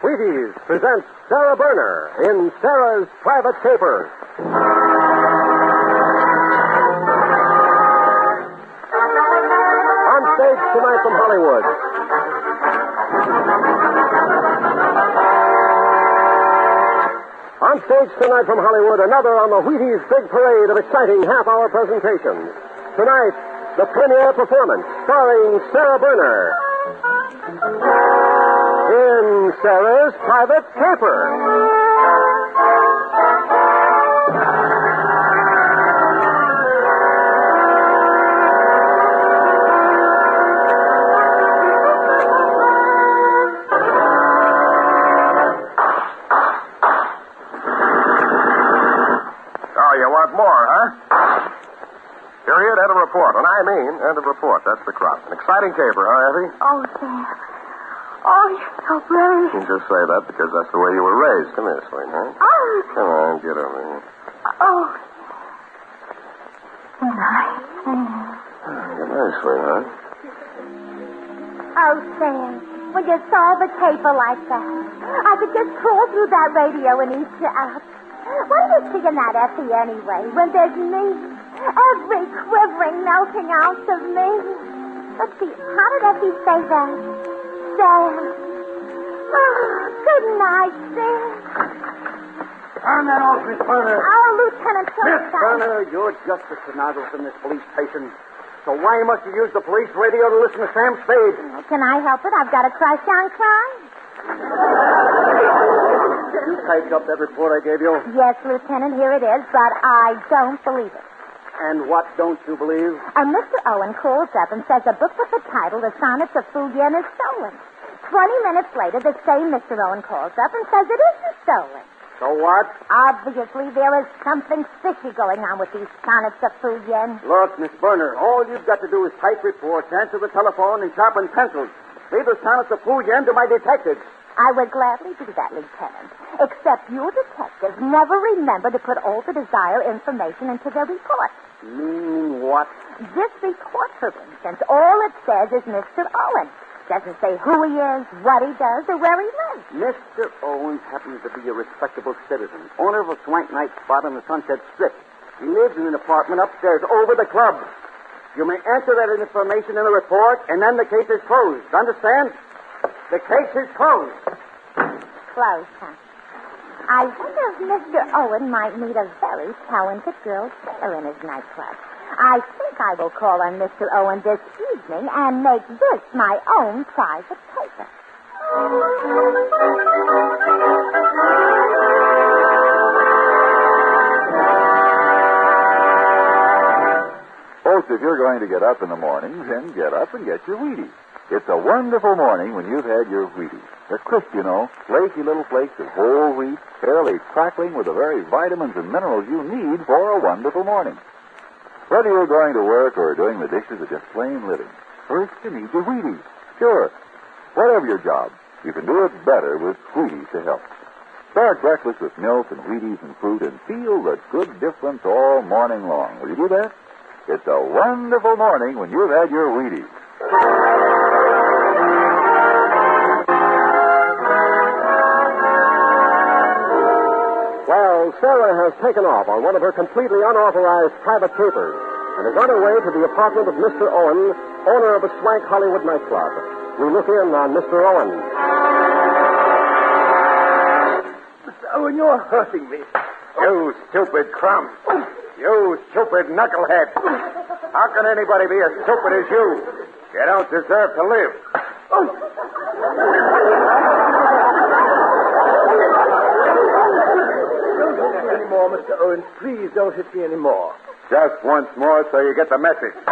Wheaties presents Sarah Berner in Sarah's Private Papers. On stage tonight from Hollywood. On stage tonight from Hollywood, another on the Wheaties big parade of exciting half-hour presentations. Tonight, the premiere performance starring Sarah Berner in Sarah's Private Paper. End of report. That's the crop. An exciting caper, huh, Effie? Oh, Sam. Oh, you're so brave. You just say that because that's the way you were raised. Come here, sweetheart. Oh. Come on, get over here. Oh. Good night, Sam. Good night, sweetheart. Oh, Sam, when you saw the caper like that, I could just crawl through that radio and eat you out. What are you seeing that, Effie, anyway, when there's me? Every quivering, melting ounce of me. Let's see, how did Effie say that? Sam. Oh, good night, Sam. Turn that off, Miss Berner. Oh, Lieutenant Miss Phillips. Berner, you're just a stenographer from this police station. So why must you use the police radio to listen to Sam Spade? Oh, can I help it? I've got a crush on crime. You typed up that report I gave you? Yes, Lieutenant, here it is, but I don't believe it. And what don't you believe? Mr. Owen calls up and says a book with the title, The Sonnets of Fu Yen, is stolen. 20 minutes later, the same Mr. Owen calls up and says it isn't stolen. So what? Obviously, there is something fishy going on with these sonnets of Fu Yen. Look, Miss Berner, all you've got to do is type reports, answer the telephone, and sharpen pencils. Leave the sonnets of Fu Yen to my detectives. I would gladly do that, Lieutenant. Except you detectives never remember to put all the desired information into their report. Meaning what? This report, for instance, all it says is Mr. Owen. Doesn't say who he is, what he does, or where he lives. Mr. Owens happens to be a respectable citizen, owner of a swank night spot on the Sunset Strip. He lives in an apartment upstairs over the club. You may enter that information in the report, and then the case is closed. Understand? The case is closed. Closed, huh? I wonder if Mr. Owen might meet a very talented girl singer in his nightclub. I think I will call on Mr. Owen this evening and make this my own private paper. Folks, if you're going to get up in the morning, then get up and get your Wheaties. It's a wonderful morning when you've had your Wheaties. They're crisp, you know, flaky little flakes of whole wheat, fairly crackling with the very vitamins and minerals you need for a wonderful morning. Whether you're going to work or doing the dishes or just plain living, first you need your Wheaties. Sure, whatever your job, you can do it better with Wheaties to help. Start breakfast with milk and Wheaties and fruit and feel the good difference all morning long. Will you do that? It's a wonderful morning when you've had your Wheaties. Well, Sarah has taken off on one of her completely unauthorized private papers and is on her way to the apartment of Mr. Owen, owner of a swank Hollywood nightclub. We look in on Mr. Owen. Mr. Owen, you're hurting me. You stupid crumb. You stupid knucklehead. How can anybody be as stupid as you? You don't deserve to live. Don't hit me anymore, Mr. Owen. Please don't hit me anymore. Just once more so you get the message. You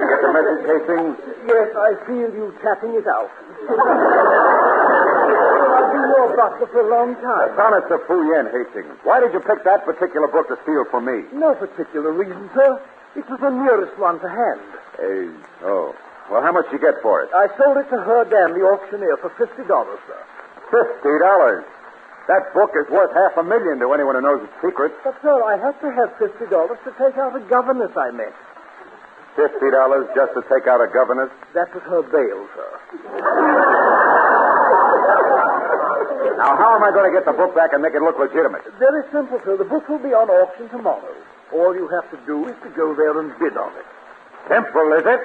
get the message, Hastings? Yes, I feel you tapping it out. I've been your butler for a long time. The Sonnets of Fu Yen, Hastings. Why did you pick that particular book to steal from me? No particular reason, sir. It was the nearest one to hand. Oh. Well, how much did you get for it? I sold it to Herr Dan, the auctioneer, for $50, sir. $50? That book is worth $500,000 to anyone who knows its secrets. But, sir, I had to have $50 to take out a governess I met. $50 just to take out a governess? That was her bail, sir. Now, how am I going to get the book back and make it look legitimate? Very simple, sir. The book will be on auction tomorrow. All you have to do is to go there and bid on it. Simple, is it?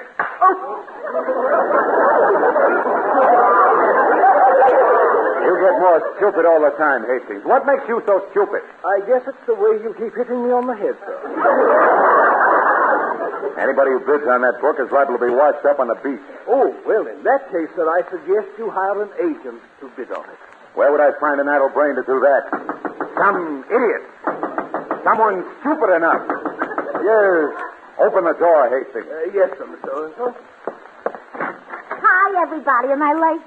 You get more stupid all the time, Hastings. What makes you so stupid? I guess it's the way you keep hitting me on the head, sir. Anybody who bids on that book is liable to be washed up on the beach. Oh, well, in that case, sir, I suggest you hire an agent to bid on it. Where would I find an idle brain to do that? Some idiot. Someone stupid enough. Yes. Open the door, Hastings. Yes, sir, Mr. Owens. Hi, everybody. Am I late?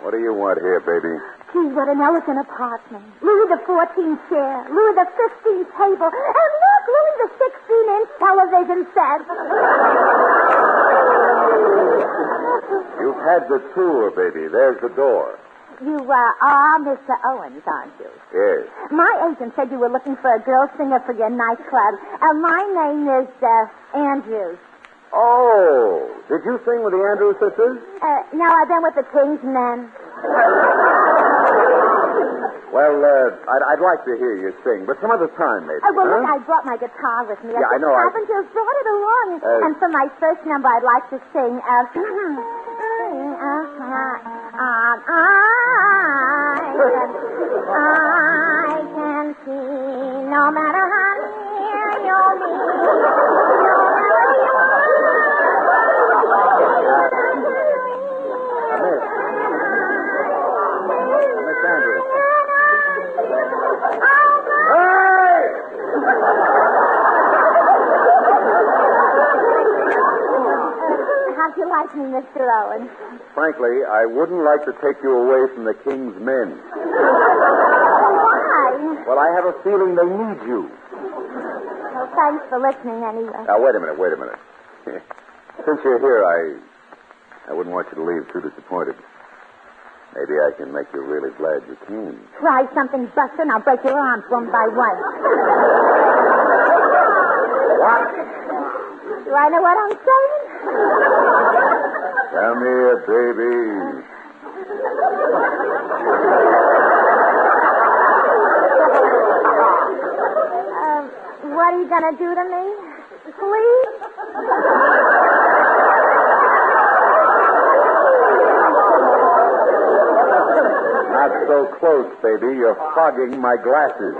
What do you want here, baby? Gee, what an elegant apartment. Louis the 14th chair, Louis the 15th table, and look, Louis the 16-inch television set. You've had the tour, baby. There's the door. You are Mr. Owens, aren't you? Yes. My agent said you were looking for a girl singer for your nightclub. My name is Andrews. Oh, did you sing with the Andrews sisters? No, I've been with the King's Men. Well, I'd like to hear you sing, but some other time, maybe. Well, look, I brought my guitar with me. Yeah, I know. I haven't just brought it along. And for my first number, I'd like to sing. I can see no matter how near you'll be. Miss Andrews. How'd you like me, Mr. Owens? Frankly, I wouldn't like to take you away from the King's Men. Why? Well, I have a feeling they need you. Well, thanks for listening anyway. Now, wait a minute. Since you're here, I wouldn't want you to leave too disappointed. Maybe I can make you really glad you came. Try something, Buster, and I'll break your arms one by one. What? Do I know what I'm saying? Come here, baby. What are you going to do to me? Sleep? Not so close, baby. You're fogging my glasses.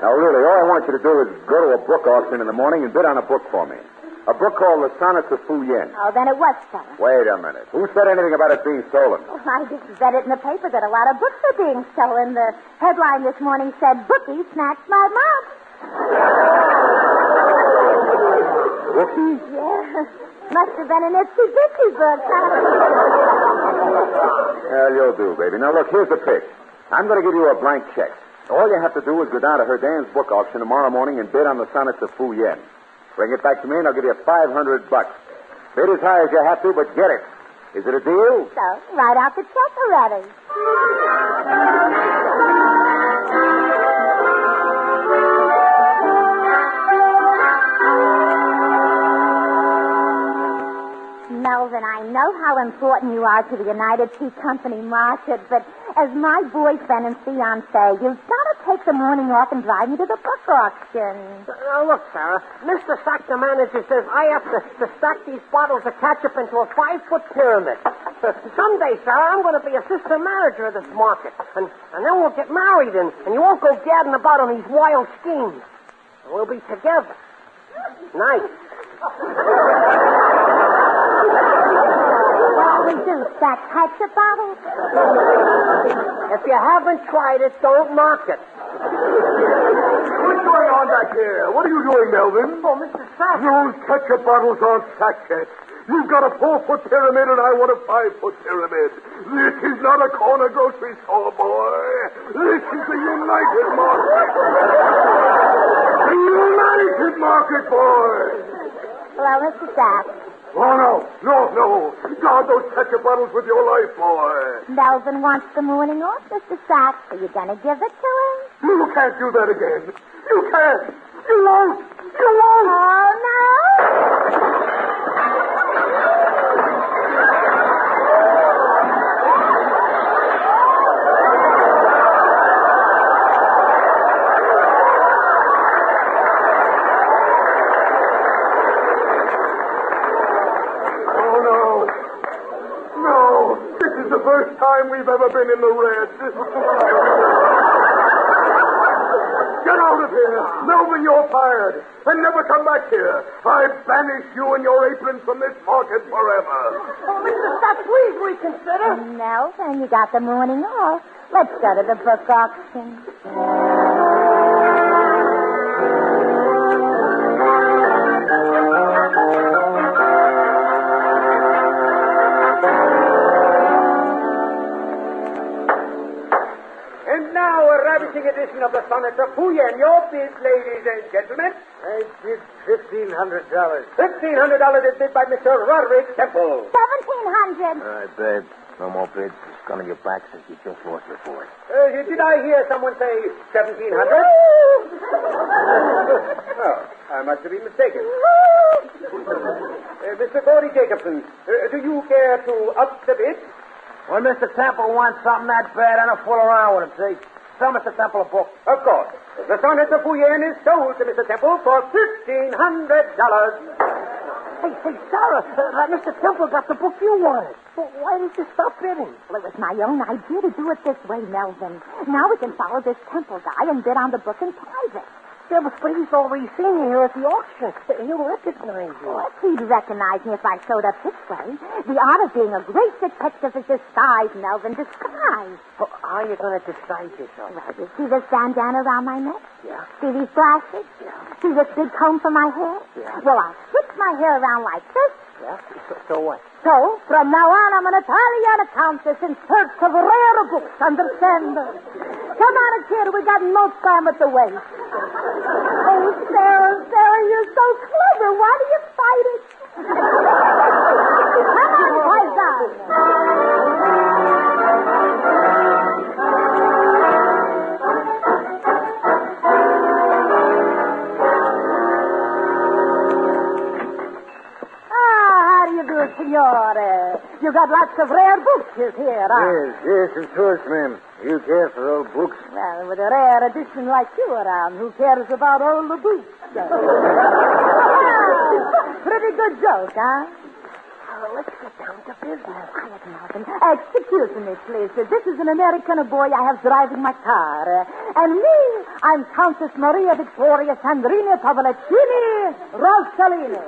Now, really, all I want you to do is go to a book auction in the morning and bid on a book for me. A book called The Sonnets of Fu Yen. Oh, then it was stolen. Wait a minute. Who said anything about it being stolen? Oh, I just read it in the paper that a lot of books are being stolen. The headline this morning said, "Bookie snatched my mom." Bookie? Yeah. Must have been an itsy-bitsy book, huh? Well, you'll do, baby. Now, look, here's the pitch. I'm going to give you a blank check. All you have to do is go down to her Dan's book auction tomorrow morning and bid on The Sonnets of Fu Yen. Bring it back to me, and I'll give you $500. Bid as high as you have to, but get it. Is it a deal? So, write out the check already. Melvin, I know how important you are to the United Tea Company market, but as my boyfriend and fiancé, you've got to take the morning off and drive me to the book auction. Look, Sarah, Mr. Sack, the manager, says I have to stack these bottles of ketchup into a 5-foot pyramid. Someday, Sarah, I'm going to be assistant manager of this market, and then we'll get married, and you won't go gadding about on these wild schemes. We'll be together. Nice. We do stack ketchup bottles? If you haven't tried it, don't knock it. What's going on back here? What are you doing, Melvin? Oh, Mr. Sack. Those ketchup bottles aren't sachets. You've got a 4-foot pyramid, and I want a 5-foot pyramid. This is not a corner grocery store, boy. This is the United Market. The United Market, boy. Well, Mr. Sack. Oh, no. Guard those ketchup bottles with your life, boy. Melvin wants the morning off, Mr. Sack. Are you going to give it to him? You can't do that again. You can't. You won't. You won't. Oh, no. Oh, no. No. This is the first time we've ever been in the red. Get out of here. Melvin, you're fired. And never come back here. I banish you and your apron from this market forever. Oh, Mr. Stock, please reconsider. Melvin, you got the morning off. Let's go to the book auction. And now a ravishing edition of the sonnet of Fuyen. Your bid, ladies and gentlemen. I bid $1,500. $1,500 is bid by Mr. Roderick Temple. 1,700. All right, babe. No more bids. It's gun on your back since you just lost your voice. Did I hear someone say 1,700? Oh, I must have been mistaken. Mr. Gordy Jacobson, do you care to up the bid? When Mr. Temple wants something that bad, I don't fool around with him, see? Sell Mr. Temple a book. Of course. The sonnet of Fuyen is sold to Mr. Temple for $1,500. Hey, Sarah, Mr. Temple got the book you wanted. Well, why did you stop bidding? Well, it was my own idea to do it this way, Melvin. Now we can follow this Temple guy and bid on the book in private. Yeah, but he's already seen you here at the auction. He'll recognize you. Well, he'd recognize me if I showed up this way. The art of being a great detective is disguise, Melvin, disguise. Well, how are you going to disguise yourself? Well, you see this bandana around my neck? Yeah. See these glasses? Yeah. See this big comb for my hair? Yeah. Well, I'll switch my hair around like this. Yeah? So what? So, from now on, I'm an Italian countess in search of rare books, understand? Come on, kid, we got no time at the waist. Oh, Sarah, you're so clever. Why do you fight it? Come on, Paisan. How do you do, signore? You got lots of rare books here, huh? Yes, of course, ma'am. You care for old books? Well, with a rare edition like you around, who cares about old books? Pretty good joke, huh? Let's get down to business. Quiet, Martin. Excuse me, please. This is an American boy I have driving my car. And me, I'm Countess Maria Victoria Sandrina Pavlicini Rossellini.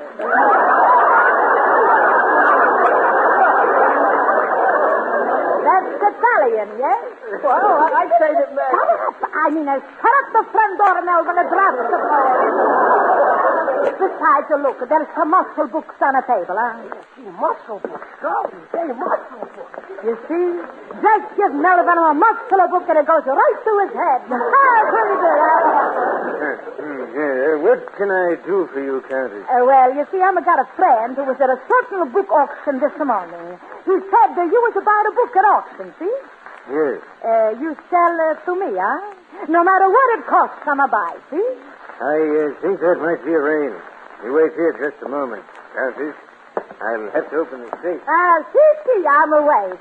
That's Italian, yes? Well, I'd say that... Shut up. Shut up the front door, Melvin, and drop the floor. Besides, look, there's some muscle books on the table, huh? Muscle books. Golly, say muscle books. You see? Just give Melvin a muscle book and it goes right to his head. Pretty good, huh? What can I do for you, Countess? Well, you see, I've got a friend who was at a certain book auction this morning. He said you was about a book at auction, see? Yes. You sell to me, huh? No matter what it costs, I'm a buy, see? I think that might be arranged. You wait here just a moment, Countess. I'll have to open the safe. See, I'm a wait.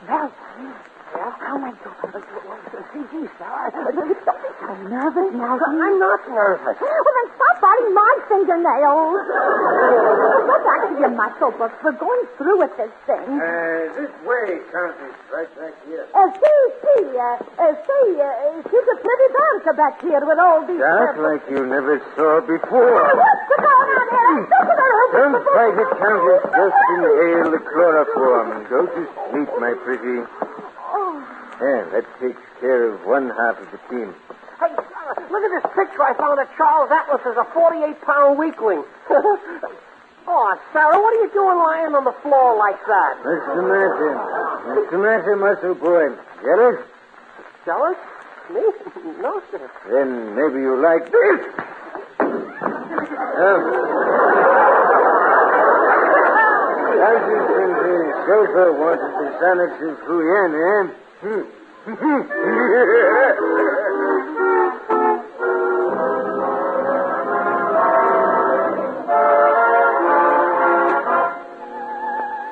Melvin, how am I doing? See, Sarah. Don't be so nervous, Melvin. I'm not nervous. Well, then stop biting my fingernails. Let's actually a muscle book. We're going through with this thing. This way, Countess. Right back here. She's a pretty dancer back here with all these... Just like you never saw before. What's going on here? Don't fight it, Countess. Just inhale the chloroform. Go to sleep, my pretty. There, that takes care of one half of the team. Hey, Sarah, look at this picture I found at Charles Atlas as a 48-pound weakling. Oh, Sarah, what are you doing lying on the floor like that? What's the matter? What's the matter, muscle boy? Jealous? Jealous? Me? No, sir. Then maybe you like this. Countess and the chauffeur wanted the sonnets of Fuyen, eh?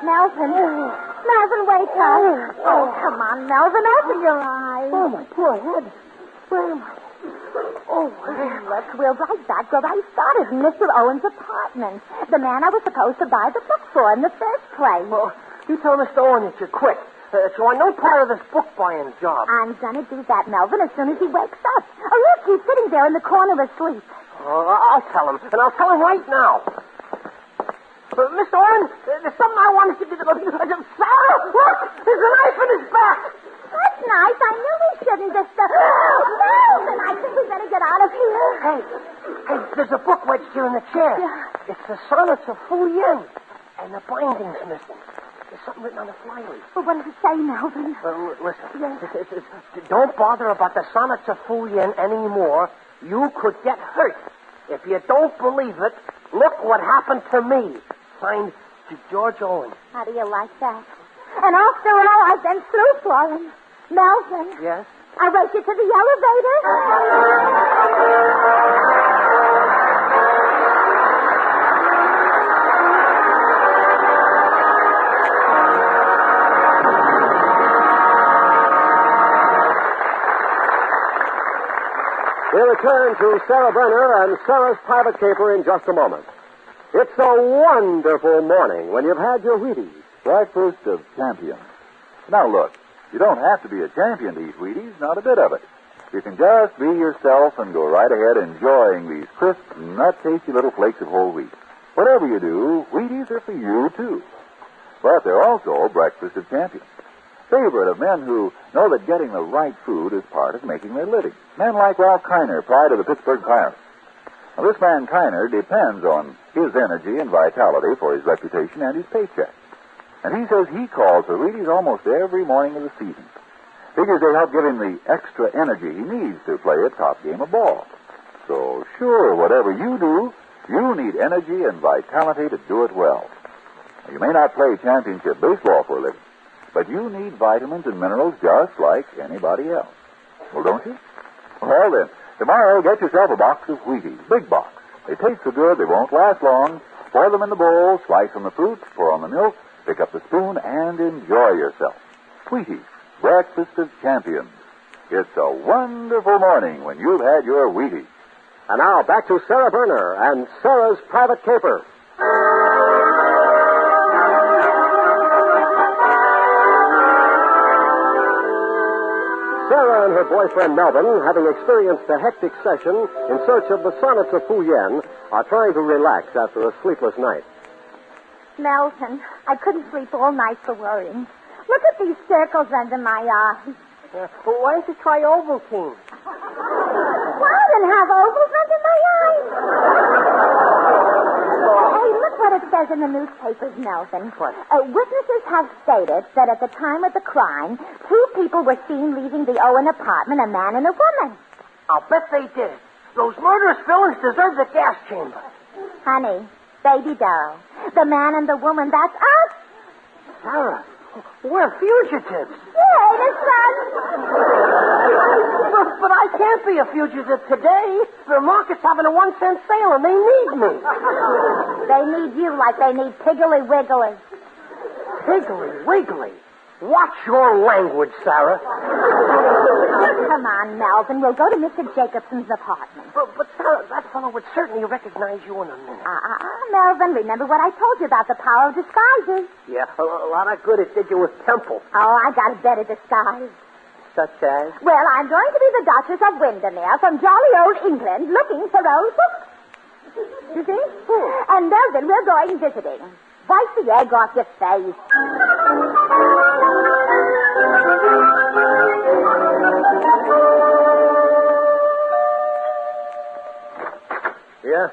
Melvin. Melvin, wake up. Oh, come on, Melvin. Open your eyes. Oh, my poor head. Where am I? Oh, Look, we're right back where I started in Mr. Owen's apartment. The man I was supposed to buy the book for in the first place. well, you tell Mr. Owen that you quit. So I know part of this book buying job. I'm gonna do that, Melvin, as soon as he wakes up. Oh, look, he's sitting there in the corner asleep. I'll tell him, and I'll tell him right now. Mr. Owen, there's something I wanted you to do. Sarah, look, there's a knife in his back. That's nice. I knew we shouldn't disturb. Melvin, I think we better get out of here. Hey, there's a book wedged here in the chair. Yeah. It's the Sonnets of Fu Yen, and the binding's missing. There's something written on the flyleaf. Well, what does it say, Melvin? Listen. Yes. It's, don't bother about the Sonnets of Fu Yen anymore. You could get hurt. If you don't believe it, look what happened to me. Signed, to George Owen. How do you like that? And after all I've been through for him. Melvin. Yes? I'll race you to the elevator. We'll return to Sarah Brenner and Sarah's private caper in just a moment. It's a wonderful morning when you've had your Wheaties. Breakfast of champions. Now look, you don't have to be a champion to eat Wheaties, not a bit of it. You can just be yourself and go right ahead enjoying these crisp, nut-tasty little flakes of whole wheat. Whatever you do, Wheaties are for you, too. But they're also breakfast of champions. Favorite of men who know that getting the right food is part of making their living. Men like Ralph Kiner, pride of the Pittsburgh Pirates. Now, this man Kiner depends on his energy and vitality for his reputation and his paycheck. And he says he calls for Wheaties almost every morning of the season. Figures they help give him the extra energy he needs to play a top game of ball. So, sure, whatever you do, you need energy and vitality to do it well. Now, you may not play championship baseball for a living, but you need vitamins and minerals just like anybody else. Well, don't you? Well, then, tomorrow get yourself a box of Wheaties, big box. They taste so good they won't last long. Pour them in the bowl, slice on the fruit, pour on the milk, pick up the spoon, and enjoy yourself. Wheaties, breakfast of champions. It's a wonderful morning when you've had your Wheaties. And now back to Sarah Brenner and Sarah's private caper. Sarah and her boyfriend Melvin, having experienced a hectic session in search of the Sonnets of Fu Yen, are trying to relax after a sleepless night. Melvin, I couldn't sleep all night for worrying. Look at these circles under my eyes. Well, why don't you try Ovaltine? Well, I didn't have ovals under my eyes. Hey, look what it says in the newspapers, Melvin. What? Witnesses have stated that at the time of the crime, two people were seen leaving the Owen apartment, a man and a woman. I'll bet they did. Those murderous villains deserve the gas chamber. Honey, baby doll, the man and the woman, that's us. Sarah, we're fugitives. Yeah, ain't it, son? But I can't be a fugitive today. The market's having a 1-cent sale, and they need me. They need you like they need Piggly Wiggly. Piggly Wiggly. Watch your language, Sarah. Come on, Melvin. We'll go to Mr. Jacobson's apartment. But Sarah, that fellow would certainly recognize you in a minute. Melvin, remember what I told you about the power of disguises. Yeah, a lot of good it did you with Temple. Oh, I got a better disguise. Such as? Well, I'm going to be the Duchess of Windermere from jolly old England looking for old books. You see? And Melvin, we're going visiting. Wipe the egg off your face. Yeah?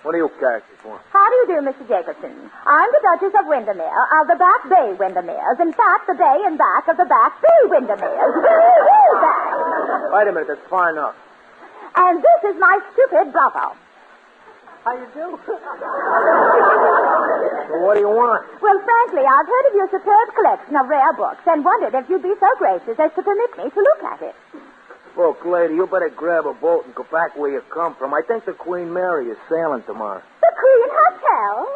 What are you characters for? How do you do, Mr. Jacobson? I'm the Duchess of Windermere, of the Back Bay Windermeres. In fact, the bay and back of the Back Bay Windermeres. Back. Wait a minute, that's far enough. And this is my stupid brother. How you do? Well, what do you want? Well, frankly, I've heard of your superb collection of rare books and wondered if you'd be so gracious as to permit me to look at it. Look, lady, you better grab a boat and go back where you come from. I think the Queen Mary is sailing tomorrow. The Queen Hotel?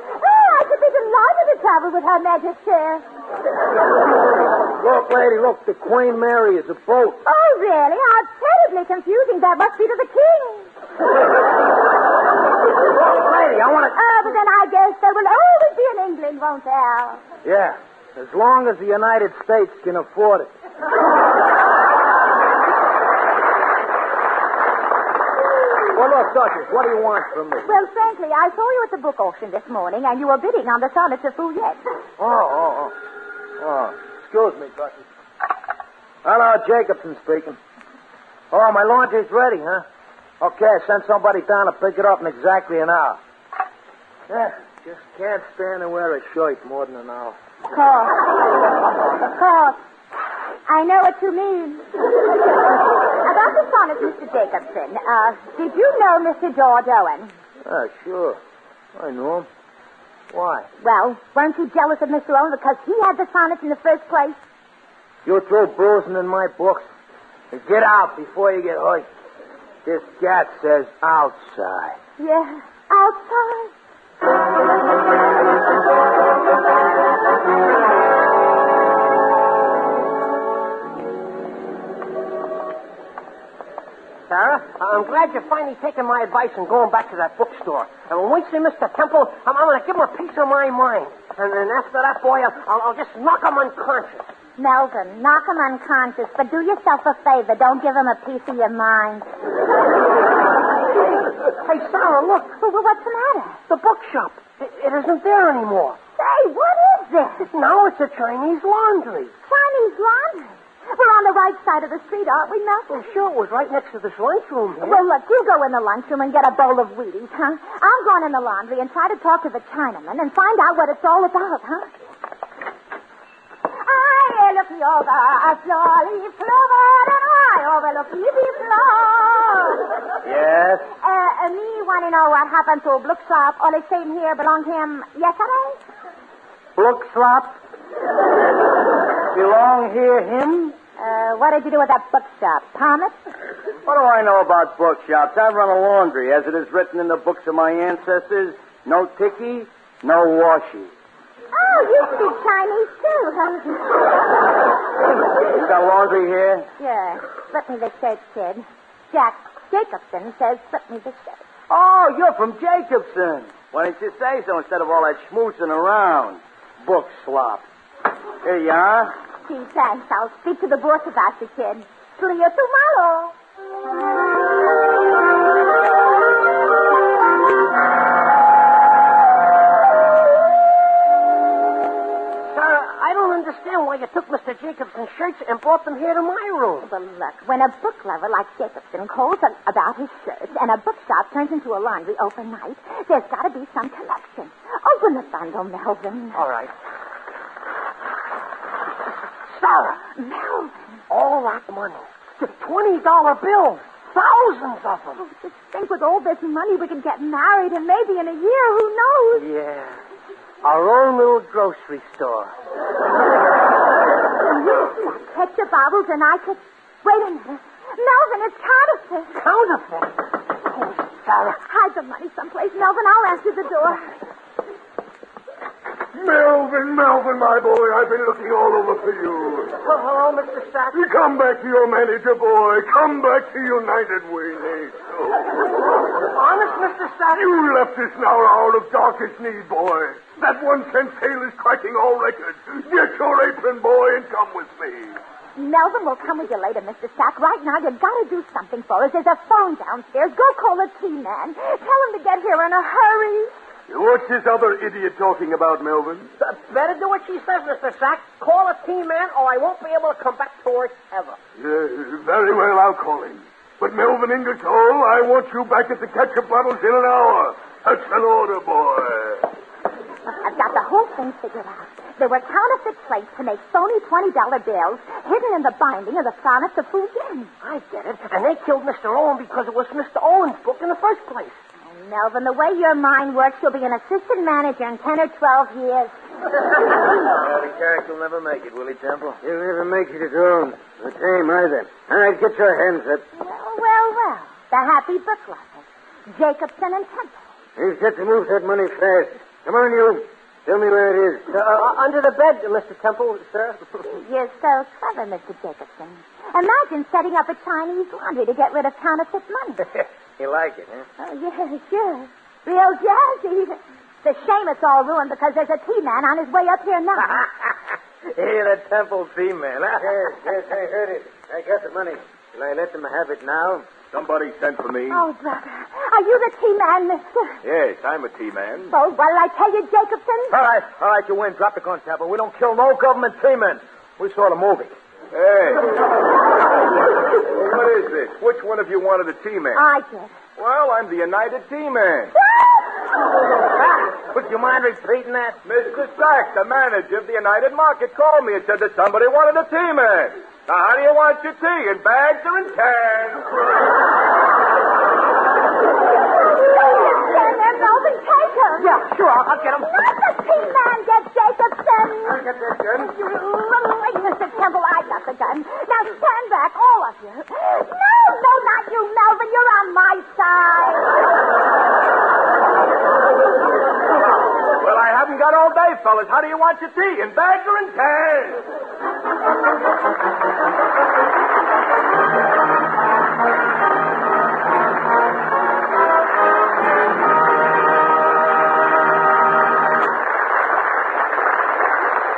Oh, I should be delighted to travel with Her Majesty. Look, lady, look. The Queen Mary is a boat. Oh, really? How terribly confusing that must be to the king. Look, lady, I want to... Oh, but then I guess there will always be in England, won't there? Yeah, as long as the United States can afford it. Well, look, Duchess, what do you want from me? Well, frankly, I saw you at the book auction this morning, and you were bidding on the sonnets of Fu Yen. Oh, excuse me, Duchess. Hello, Jacobson speaking. Oh, my laundry's ready, huh? Okay, send somebody down to pick it up in exactly an hour. Yeah, just can't stand to wear a shirt more than an hour. Of course. I know what you mean. About the sonnet, Mr. Jacobson, did you know Mr. George Owen? Sure. I know him. Why? Well, weren't you jealous of Mr. Owen because he had the sonnets in the first place? You throw bruising in my books. Get out before you get hurt. This cat says outside. Yeah, outside. Sarah, I'm glad you're finally taking my advice and going back to that bookstore. And when we see Mr. Temple, I'm going to give him a piece of my mind. And then after that, boy, I'll just knock him unconscious. Melvin, knock him unconscious, but do yourself a favor. Don't give him a piece of your mind. Hey, Sarah, look. Well, what's the matter? The bookshop. It isn't there anymore. Say, what is this? Now it's a Chinese laundry. Chinese laundry? We're on the right side of the street, aren't we, Melvin? Well, sure, it was right next to this lunchroom here. Well, look, you go in the lunchroom and get a bowl of Wheaties, huh? I'm going in the laundry and try to talk to the Chinaman and find out what it's all about, huh? I look over a jolly flower and I overlook the floor. Yes? Me want to know what happened to a bookshop. All the same here belong him yesterday? Bookshop? Belong here, him? What did you do with that bookshop? Palm it? What do I know about bookshops? I run a laundry. As it is written in the books of my ancestors, no ticky, no washi. Oh, you speak Chinese, too, huh? You got laundry here? Yeah. Slip me the shirt, kid. Jack Jacobson says slip me the shirt. Oh, you're from Jacobson. Why didn't you say so instead of all that schmoozing around? Book slop. Here you are. Gee, thanks. I'll speak to the boss about you, kid. See you tomorrow. Sarah, I don't understand why you took Mr. Jacobson's shirts and brought them here to my room. Well, look, when a book lover like Jacobson calls about his shirts and a bookshop turns into a laundry overnight, there's got to be some connection. Open the bundle, Melvin. All right. Sarah! Melvin. All that money. The $20 bills. Thousands of them. Oh, just think with all this money we could get married and maybe in a year, who knows? Yeah. Our own little grocery store. Catch the bottles and I could... Wait a minute. Melvin, it's counterfeit. Counterfeit? Oh, Sarah. Hide the money someplace, Melvin. I'll answer the door. Melvin, my boy, I've been looking all over for you. Well, hello, Mr. Sack. You come back to your manager, boy. Come back to United Way, Nate. Honest, Mr. Sack? You left us in our hour of darkest need, boy. That 1 cent sale is cracking all records. Get your apron, boy, and come with me. Melvin will come with you later, Mr. Sack. Right now, you've got to do something for us. There's a phone downstairs. Go call the tea man. Tell him to get here in a hurry. What's this other idiot talking about, Melvin? Better do what she says, Mr. Sack. Call a team man or I won't be able to come back to work ever. Very well, I'll call him. But Melvin Ingersoll, I want you back at the ketchup bottles in an hour. That's an order, boy. I've got the whole thing figured out. There were counterfeit plates to make phony $20 bills hidden in the binding of the sonnets of Fu Yen. I get it. And they killed Mr. Owen because it was Mr. Owen's book in the first place. Melvin, the way your mind works, you'll be an assistant manager in 10 or 12 years. The character will never make it, will he, Temple? He'll never make it alone. The time either. All right, get your hands up. Well. The happy book lovers. Jacobson and Temple. He's got to move that money fast. Come on, you. Tell me where it is. Under the bed, Mr. Temple, sir. You're so clever, Mr. Jacobson. Imagine setting up a Chinese laundry to get rid of counterfeit money. You like it, huh? Oh, yeah, sure. Real jazzy. It's a shame it's all ruined because there's a tea man on his way up here now. Hey, the Temple female, huh? Yes, I heard it. I got the money. Shall I let them have it now? Somebody sent for me. Oh, brother. Are you the tea man, mister? Yes, I'm a T-man. Oh, what'll I tell you, Jacobson? All right, you win. Drop the gun, Temple. We don't kill no government T-men. We saw the movie. Hey. What is this? Which one of you wanted a T-man? I did. Well, I'm the United T-man. Would you mind repeating that? Mr. Sack, the manager of the United Market, called me and said that somebody wanted a T-man. Now, how do you want your tea? In bags or in cans? Stand there, Melvin. Take him. Yeah, sure, I'll get him. Let the tea man get Jacobson. I'll get that gun. You little Mr. Temple, I got the gun. Now stand back, all of you. No, not you, Melvin. You're on my side. Well, I haven't got all day, fellas. How do you want your tea? In bags or in cans?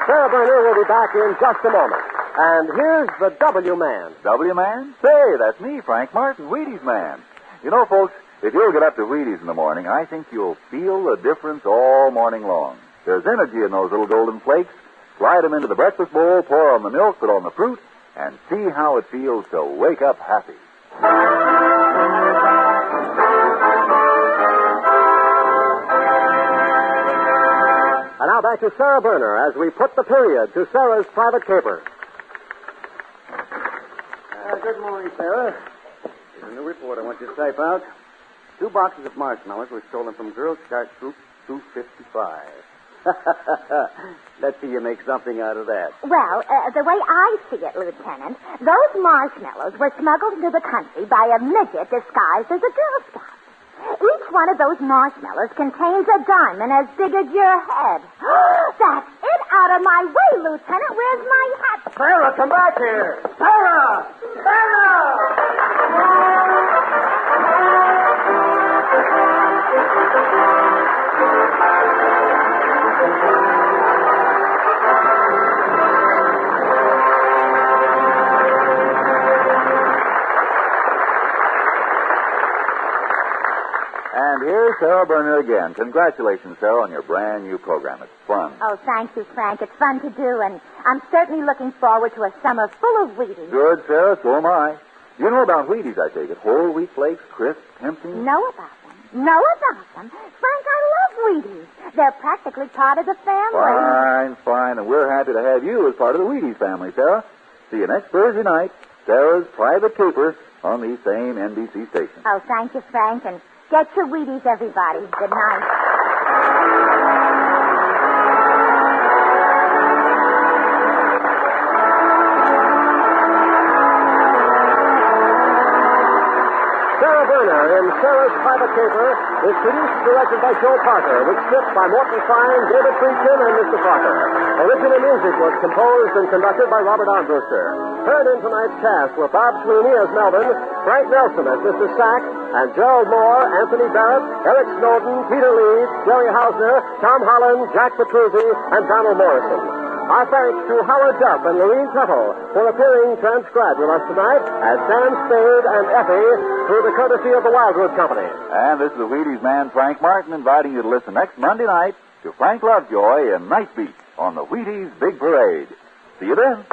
Sara Burner will be back in just a moment. And here's the W Man. W Man? Say, that's me, Frank Martin, Wheaties Man. You know, folks, if you'll get up to Wheaties in the morning, I think you'll feel the difference all morning long. There's energy in those little golden flakes. Slide them into the breakfast bowl, pour on the milk, put on the fruit, and see how it feels to wake up happy. And now back to Sara Burner as we put the period to Sarah's private caper. Good morning, Sarah. Here's a new report I want you to type out. 2 boxes of marshmallows were stolen from Girl Scout Troop 255. Let's see you make something out of that. Well, the way I see it, Lieutenant, those marshmallows were smuggled into the country by a midget disguised as a Girl Scout. Each one of those marshmallows contains a diamond as big as your head. That's it. Out of my way, Lieutenant. Where's my hat? Sarah, come back here. Sarah! Sarah! And here's Sara Burner again. Congratulations, Sarah, on your brand new program. It's fun. Oh, thank you, Frank. It's fun to do, and I'm certainly looking forward to a summer full of Wheaties. Good, Sarah. So am I. You know about Wheaties, I take it. Whole wheat flakes, crisp, tempting. Know about them. Know about them. Frank, I love Wheaties. They're practically part of the family. Fine. And we're happy to have you as part of the Wheaties family, Sarah. See you next Thursday night. Sarah's Private Caper on these same NBC stations. Oh, thank you, Frank, and get your Wheaties, everybody. Good night. Sara Burner in Sarah's Private Caper is produced and directed by Joe Parker, with script by Morton Fine, David Friedkin, and Mr. Parker. Original music was composed and conducted by Robert Armbruster. Heard in tonight's cast were Bob Sweeney as Melvin, Frank Nelson as Mr. Sack, and Gerald Moore, Anthony Barrett, Eric Snowden, Peter Leeds, Jerry Hausner, Tom Holland, Jack Petruzzi, and Donald Morrison. Our thanks to Howard Duff and Lorene Tuttle for appearing transcribed with us tonight as Sam Spade and Effie through the courtesy of the Wildwood Company. And this is the Wheaties man, Frank Martin, inviting you to listen next Monday night to Frank Lovejoy in Night Beat on the Wheaties Big Parade. See you then.